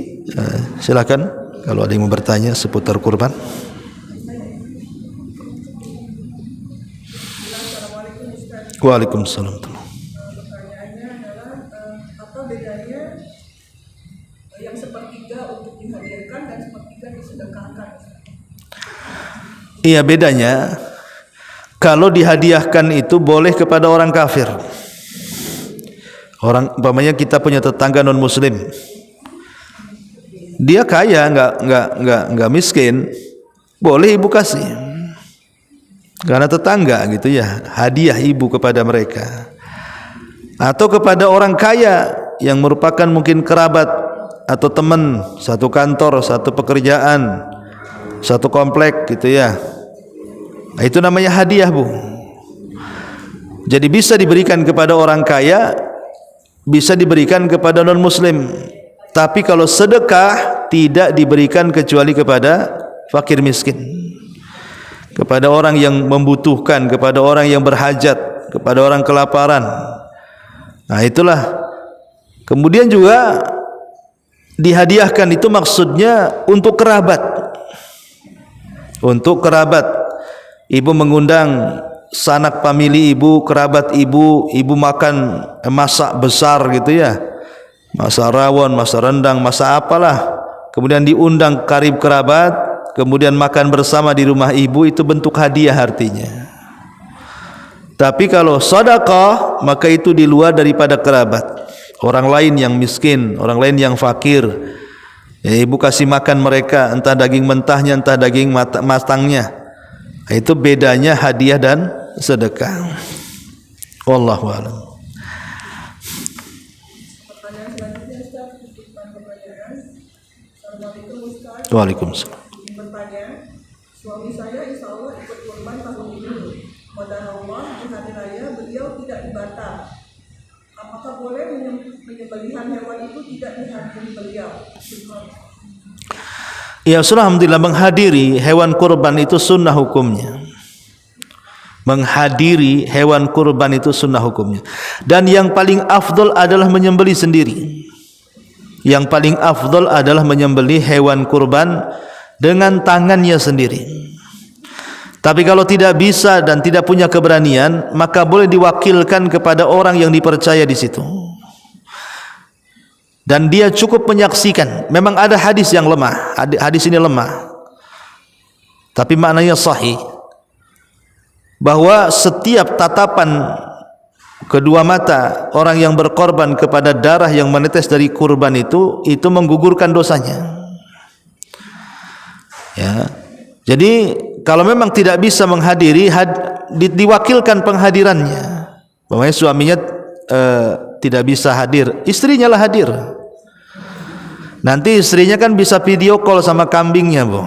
Silakan kalau ada yang mau bertanya seputar kurban. Waalaikumsalam. Pertanyaannya adalah apa bedanya yang sepertiga untuk dihadiahkan dan sepertiga disedekahkan? Iya, bedanya kalau dihadiahkan itu boleh kepada orang kafir. Orang, umpamanya kita punya tetangga non muslim, dia kaya, enggak miskin, boleh ibu kasih, karena tetangga gitu ya, hadiah ibu kepada mereka. Atau kepada orang kaya yang merupakan mungkin kerabat atau teman satu kantor, satu pekerjaan, satu komplek gitu ya. Nah, itu namanya hadiah, Bu. Jadi bisa diberikan kepada orang kaya, bisa diberikan kepada non muslim. Tapi kalau sedekah tidak diberikan kecuali kepada fakir miskin, kepada orang yang membutuhkan, kepada orang yang berhajat, kepada orang kelaparan. Nah, itulah. Kemudian juga dihadiahkan itu maksudnya untuk kerabat. Untuk kerabat. Ibu mengundang sanak famili ibu, kerabat ibu, ibu makan masak besar gitu ya. Masak rawon, masak rendang, masak apalah. Kemudian diundang karib kerabat, kemudian makan bersama di rumah ibu, itu bentuk hadiah artinya. Tapi kalau sedekah, maka itu di luar daripada kerabat. Orang lain yang miskin, orang lain yang fakir, ya, ibu kasih makan mereka, entah daging mentahnya, entah daging matangnya. Itu bedanya hadiah dan sedekah. Wallahu a'lam. Pertanyaan Assalamualaikum Ustaz. Waalaikumsalam. Ingin bertanya, suami saya insya Allah ikut kurban tahun ini. Qadarullah di hari raya beliau tidak di Batam. Apakah boleh penyembelihan hewan itu tidak di hari beliau? Ya, alhamdulillah, menghadiri hewan kurban itu sunnah hukumnya. Menghadiri hewan kurban itu sunnah hukumnya. Dan yang paling afdol adalah menyembelih sendiri. Yang paling afdol adalah menyembelih hewan kurban dengan tangannya sendiri. Tapi kalau tidak bisa dan tidak punya keberanian, maka boleh diwakilkan kepada orang yang dipercaya di situ. Dan dia cukup menyaksikan. Memang ada hadis yang lemah. Hadis ini lemah. Tapi maknanya sahih. Bahwa setiap tatapan kedua mata orang yang berkorban kepada darah yang menetes dari kurban itu menggugurkan dosanya. Ya. Jadi kalau memang tidak bisa menghadiri, diwakilkan penghadirannya. Bahwa suaminya tidak bisa hadir, istrinya lah hadir. Nanti istrinya kan bisa video call sama kambingnya, Bu.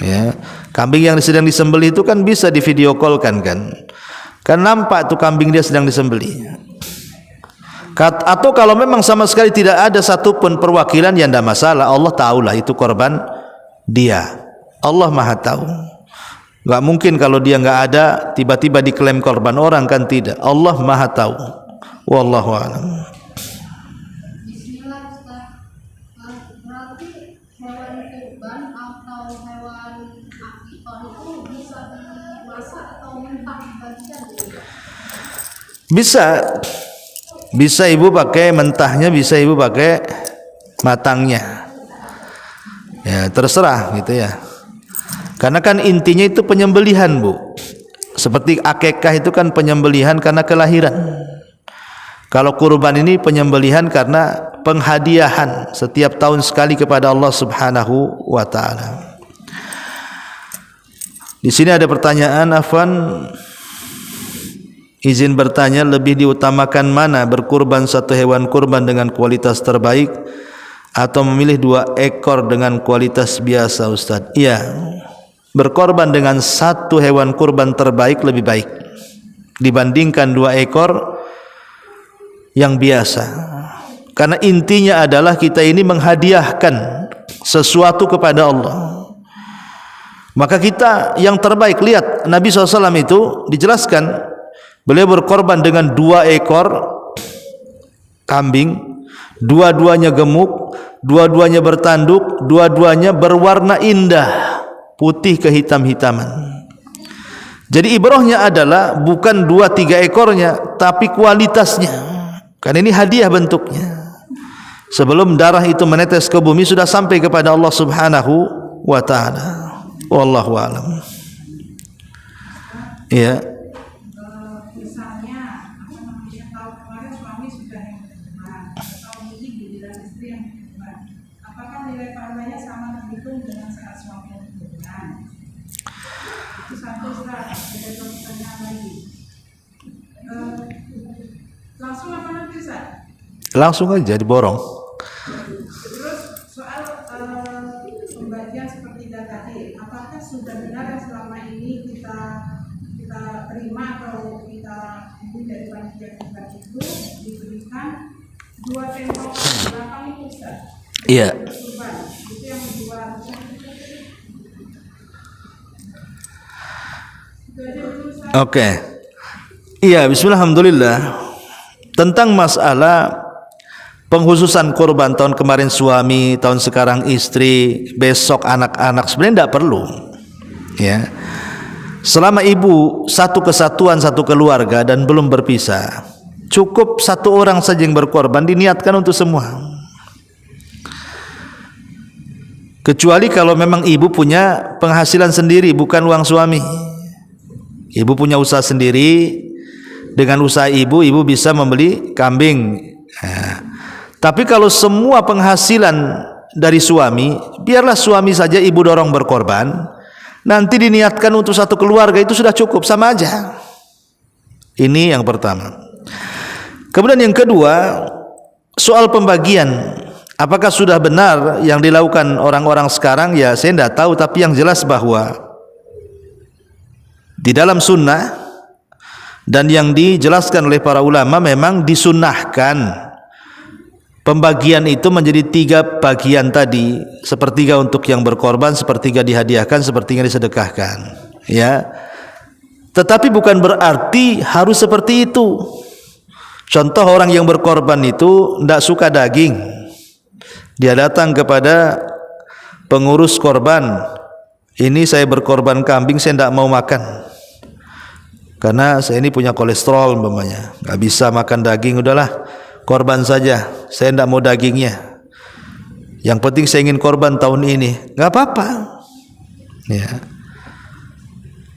Ya. Kambing yang sedang disembelih itu kan bisa di video call kan nampak tuh kambing dia sedang disembelih. Atau kalau memang sama sekali tidak ada satupun perwakilan, ya tidak masalah. Allah tahulah itu korban dia. Allah Maha tahu. Gak mungkin kalau dia nggak ada tiba-tiba diklaim korban orang, kan tidak. Allah Maha tahu. Wallahu a'lam. Bisa ibu pakai mentahnya, bisa ibu pakai matangnya. Ya, terserah gitu ya. Karena kan intinya itu penyembelihan, Bu. Seperti akikah itu kan penyembelihan karena kelahiran. Kalau kurban ini penyembelihan karena penghadiahan setiap tahun sekali kepada Allah Subhanahu wa taala. Di sini ada pertanyaan, Afwan. Izin bertanya, lebih diutamakan mana, berkurban satu hewan kurban dengan kualitas terbaik atau memilih 2 ekor dengan kualitas biasa, Ustaz? Iya, berkorban dengan satu hewan kurban terbaik lebih baik dibandingkan 2 ekor yang biasa. Karena intinya adalah kita ini menghadiahkan sesuatu kepada Allah. Maka kita yang terbaik, lihat Nabi SAW itu dijelaskan, beliau berkorban dengan 2 ekor kambing, dua-duanya gemuk, dua-duanya bertanduk, dua-duanya berwarna indah, putih kehitam-hitaman. Jadi ibrahnya adalah bukan 2-3 ekornya, tapi kualitasnya. Karena ini hadiah bentuknya. Sebelum darah itu menetes ke bumi sudah sampai kepada Allah Subhanahu wa taala. Wallahu a'lam. Iya. Langsung apa nanti, Ustaz? Langsung aja diborong. Terus soal pembagian seperti tadi, apakah sudah benar selama ini kita terima atau kita ambil dari panitia kurban itu diberikan 2 tembok belakang itu, Ustaz? Iya. Kurban itu yang dijual. Itu aja dulu, Ustaz. Oke. Iya, bismillah, alhamdulillah. Tentang masalah penghususan kurban, tahun kemarin suami, tahun sekarang istri, besok anak-anak, sebenarnya tidak perlu. Ya, selama ibu satu kesatuan, satu keluarga dan belum berpisah, cukup 1 orang saja yang berkorban, diniatkan untuk semua. Kecuali kalau memang ibu punya penghasilan sendiri, bukan uang suami. Ibu punya usaha sendiri. Dengan usaha ibu bisa membeli kambing. Nah, tapi kalau semua penghasilan dari suami, biarlah suami saja, ibu dorong berkorban. Nanti diniatkan untuk satu keluarga, itu sudah cukup, sama aja. Ini yang pertama. Kemudian yang kedua, soal pembagian apakah sudah benar yang dilakukan orang-orang sekarang? Ya saya tidak tahu, tapi yang jelas bahwa di dalam sunnah dan yang dijelaskan oleh para ulama memang disunnahkan pembagian itu menjadi 3 bagian tadi, sepertiga untuk yang berkorban, sepertiga dihadiahkan, sepertiga disedekahkan, ya. Tetapi bukan berarti harus seperti itu. Contoh orang yang berkorban itu tidak suka daging, dia datang kepada pengurus korban, ini saya berkorban kambing, saya tidak mau makan karena saya ini punya kolesterol umpamanya, nggak bisa makan daging, udahlah korban saja, saya tidak mau dagingnya, yang penting saya ingin korban tahun ini, nggak apa-apa, ya.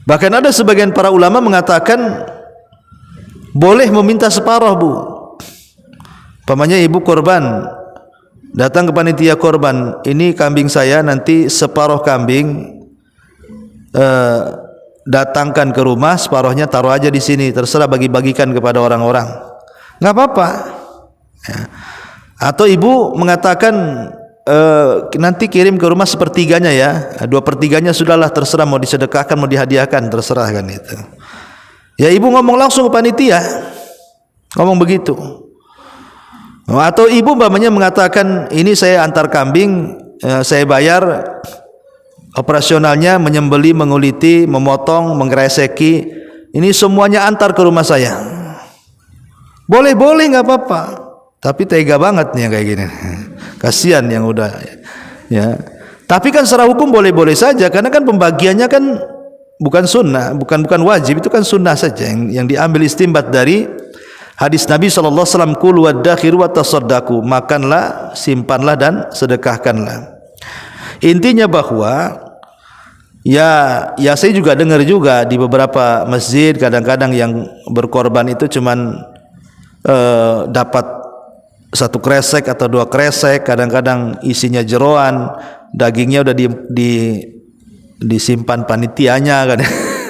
Bahkan ada sebagian para ulama mengatakan boleh meminta separuh, Bu. Umpamanya ibu korban, datang ke panitia korban, ini kambing saya, nanti separuh kambing datangkan ke rumah, separuhnya taruh aja di sini, terserah bagi-bagikan kepada orang-orang, nggak apa-apa, ya. Atau ibu mengatakan nanti kirim ke rumah sepertiganya ya, 2/3 sudahlah, terserah mau disedekahkan mau dihadiahkan, terserah kan itu. Ya ibu ngomong langsung ke panitia, ngomong begitu. Atau ibu umpamanya mengatakan ini saya antar kambing, saya bayar operasionalnya, menyembeli, menguliti, memotong, mengreseki, ini semuanya antar ke rumah saya. Boleh nggak apa-apa. Tapi tega banget nih yang kayak gini. Kasihan yang udah, ya. Tapi kan secara hukum boleh-boleh saja, karena kan pembagiannya kan bukan sunnah, bukan wajib, itu kan sunnah saja yang diambil istimbat dari hadis Nabi SAW, kulu waddakhiru wattasaddaqu, makanlah, simpanlah dan sedekahkanlah. Intinya bahwa ya saya juga dengar juga di beberapa masjid kadang-kadang yang berkorban itu cuman dapat 1 kresek atau 2 kresek, kadang-kadang isinya jeroan, dagingnya udah disimpan panitianya kan.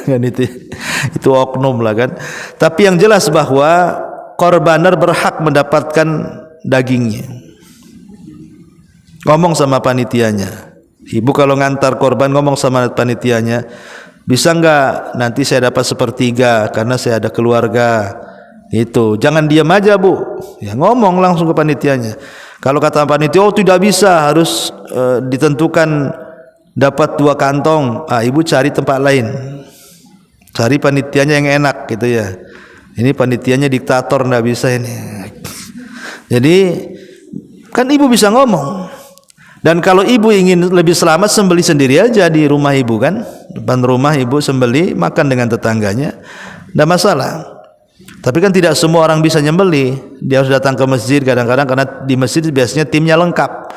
Kan itu oknum lah kan. Tapi yang jelas bahwa korbaner berhak mendapatkan dagingnya. Ngomong sama panitianya, ibu kalau ngantar korban ngomong sama panitianya, bisa enggak nanti saya dapat 1/3 karena saya ada keluarga. Itu jangan diam aja, Bu, ya ngomong langsung ke panitianya. Kalau kata panitia, oh tidak bisa, harus ditentukan dapat 2 kantong, ibu cari tempat lain, cari panitianya yang enak gitu ya. Ini panitianya diktator, nggak bisa ini. Jadi kan ibu bisa ngomong. Dan kalau ibu ingin lebih selamat, sembeli sendiri aja di rumah ibu kan, depan rumah ibu sembeli, makan dengan tetangganya, nggak masalah. Tapi kan tidak semua orang bisa nyembeli, dia harus datang ke masjid kadang-kadang, karena di masjid biasanya timnya lengkap,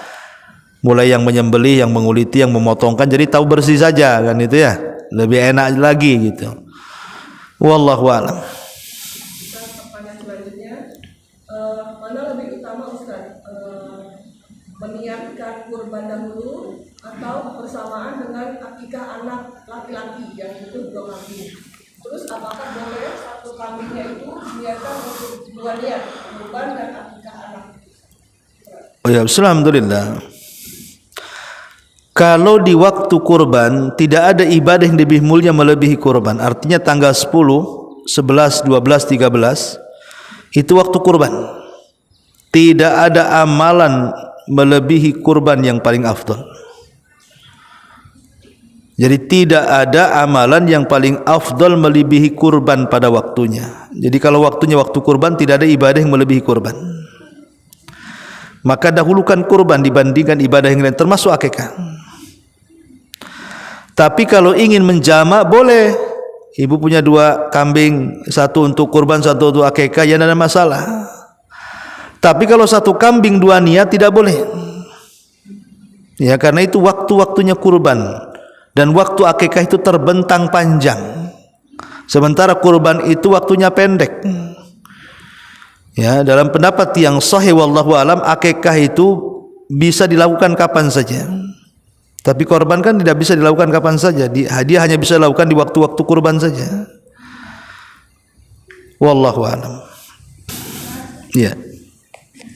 mulai yang menyembeli, yang menguliti, yang memotongkan, jadi tahu bersih saja kan itu ya, lebih enak lagi gitu. Wallahu a'lam. Pertanyaan selanjutnya, mana lebih utama Ustaz, meniatkan kurban dahulu atau bersamaan dengan akikah anak laki-laki yang itu belum mati? Terus apakah boleh satu kambingnya itu niatkan untuk 2 niat, kurban dan akikah anak? Oh ya, alhamdulillah. Kalau di waktu kurban tidak ada ibadah yang lebih mulia melebihi kurban, artinya tanggal 10, 11, 12, 13 itu waktu kurban. Tidak ada amalan melebihi kurban yang paling afdal. Jadi tidak ada amalan yang paling afdal melebihi kurban pada waktunya. Jadi kalau waktunya waktu kurban, tidak ada ibadah yang melebihi kurban. Maka dahulukan kurban dibandingkan ibadah yang lain, termasuk akikah. Tapi kalau ingin menjamak boleh. Ibu punya 2 kambing, 1 untuk kurban, 1 untuk akikah, ya tidak ada masalah. Tapi kalau 1 kambing 2 niat tidak boleh. Ya, karena itu waktu-waktunya kurban. Dan waktu akikah itu terbentang panjang, sementara kurban itu waktunya pendek. Ya, dalam pendapat yang sahih wallahu alam, akikah itu bisa dilakukan kapan saja. Tapi korban kan tidak bisa dilakukan kapan saja. Dia hanya bisa dilakukan di waktu-waktu kurban saja. Wallahu alam. Ya.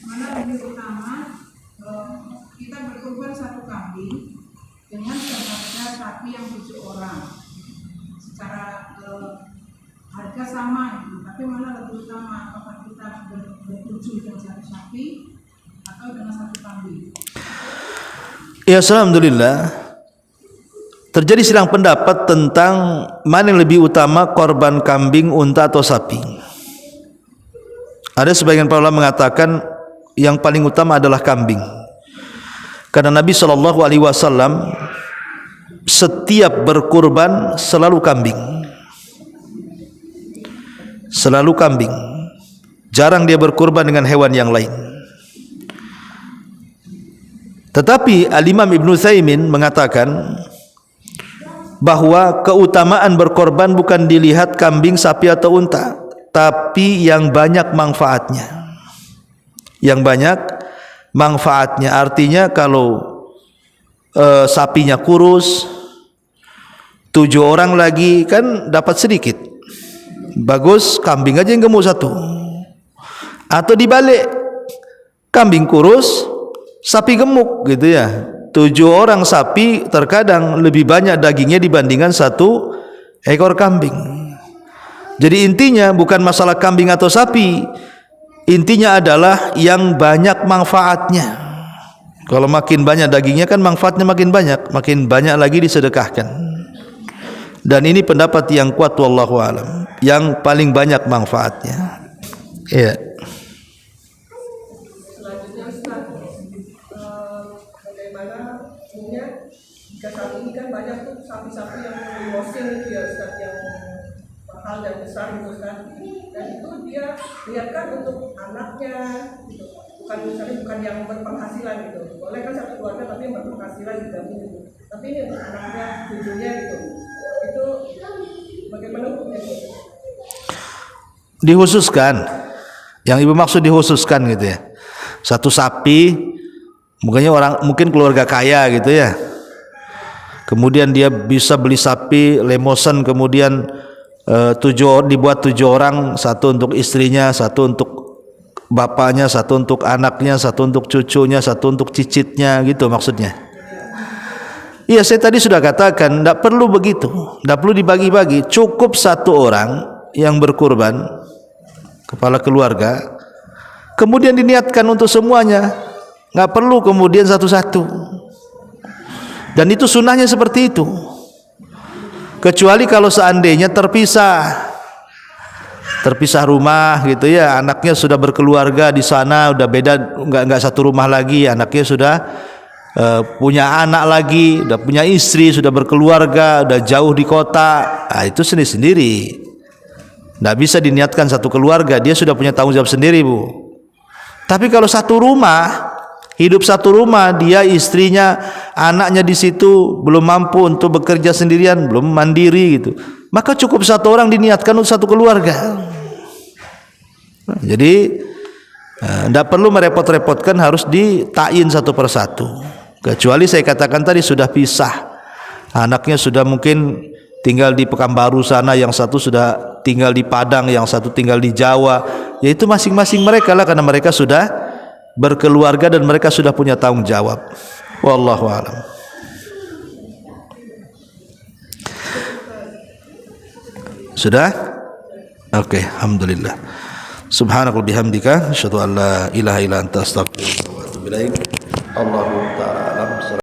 Mana lebih utama kambing dengan seharga sapi yang 7 orang. Secara harga sama gitu, tapi mana lebih utama, apakah kita bertujuh dengan satu sapi atau dengan satu kambing? Ya, alhamdulillah. Terjadi silang pendapat tentang mana yang lebih utama, korban kambing, unta atau sapi. Ada sebagian para ulama mengatakan yang paling utama adalah kambing. Karena Nabi SAW setiap berkurban selalu kambing. Selalu kambing. Jarang dia berkurban dengan hewan yang lain. Tetapi Al-Imam Ibn Utsaimin mengatakan bahwa keutamaan berkorban bukan dilihat kambing, sapi atau unta, tapi yang banyak manfaatnya. Yang banyak manfaatnya. Artinya kalau sapinya kurus, 7 orang lagi kan dapat sedikit. Bagus kambing aja yang gemuk 1. Atau dibalik, kambing kurus, sapi gemuk gitu ya. 7 orang sapi terkadang lebih banyak dagingnya dibandingkan 1 ekor kambing. Jadi intinya bukan masalah kambing atau sapi, intinya adalah yang banyak manfaatnya. Kalau makin banyak dagingnya kan manfaatnya makin banyak lagi disedekahkan. Dan ini pendapat yang kuat wallahu alam, yang paling banyak manfaatnya. Iya. Selanjutnya Ustaz, bagaimana punya jika saat ini kan banyak tuh sapi-sapi yang limosin itu ya Ustaz, yang mahal dan besar gitu Ustaz, dan itu dia lihatkan untuk anaknya gitu. Bukan yang berpenghasilan gitu. Boleh kan satu keluarga tapi yang berpenghasilan digabung gitu. Tapi ini untuk anaknya, cucunya gitu. Itu bagaimana hukumnya gitu? Dikhususkan. Yang ibu maksud dikhususkan gitu ya. Satu sapi, mungkin keluarga kaya gitu ya. Kemudian dia bisa beli sapi lemosen, kemudian dibuat 7 orang, 1 untuk istrinya, 1 untuk bapaknya, 1 untuk anaknya, 1 untuk cucunya, 1 untuk cicitnya, gitu maksudnya. Iya, saya tadi sudah katakan tidak perlu begitu, tidak perlu dibagi-bagi, cukup 1 orang yang berkurban, kepala keluarga, kemudian diniatkan untuk semuanya, nggak perlu kemudian satu-satu. Dan itu sunnahnya seperti itu. Kecuali kalau seandainya terpisah rumah gitu ya, anaknya sudah berkeluarga di sana, udah beda, nggak satu rumah lagi, anaknya sudah punya anak lagi, udah punya istri, sudah berkeluarga, udah jauh di kota, nah, itu sendiri-sendiri. Nggak bisa diniatkan satu keluarga, dia sudah punya tanggung jawab sendiri Bu. Tapi kalau satu rumah, hidup satu rumah, dia istrinya, anaknya di situ belum mampu untuk bekerja sendirian, belum mandiri gitu, maka cukup 1 orang diniatkan untuk satu keluarga. Jadi tidak perlu merepot-repotkan harus ditain satu persatu. Kecuali saya katakan tadi sudah pisah, anaknya sudah mungkin tinggal di Pekanbaru sana, yang satu sudah tinggal di Padang, yang satu tinggal di Jawa, yaitu masing-masing mereka lah, karena mereka sudah berkeluarga dan mereka sudah punya tanggung jawab. Wallahu a'lam. Sudah? Oke, alhamdulillah. Subhanakallahumma bihamdika asyhadu an la ilaha illa anta astaghfiruka wa atubu ilaik. Allahu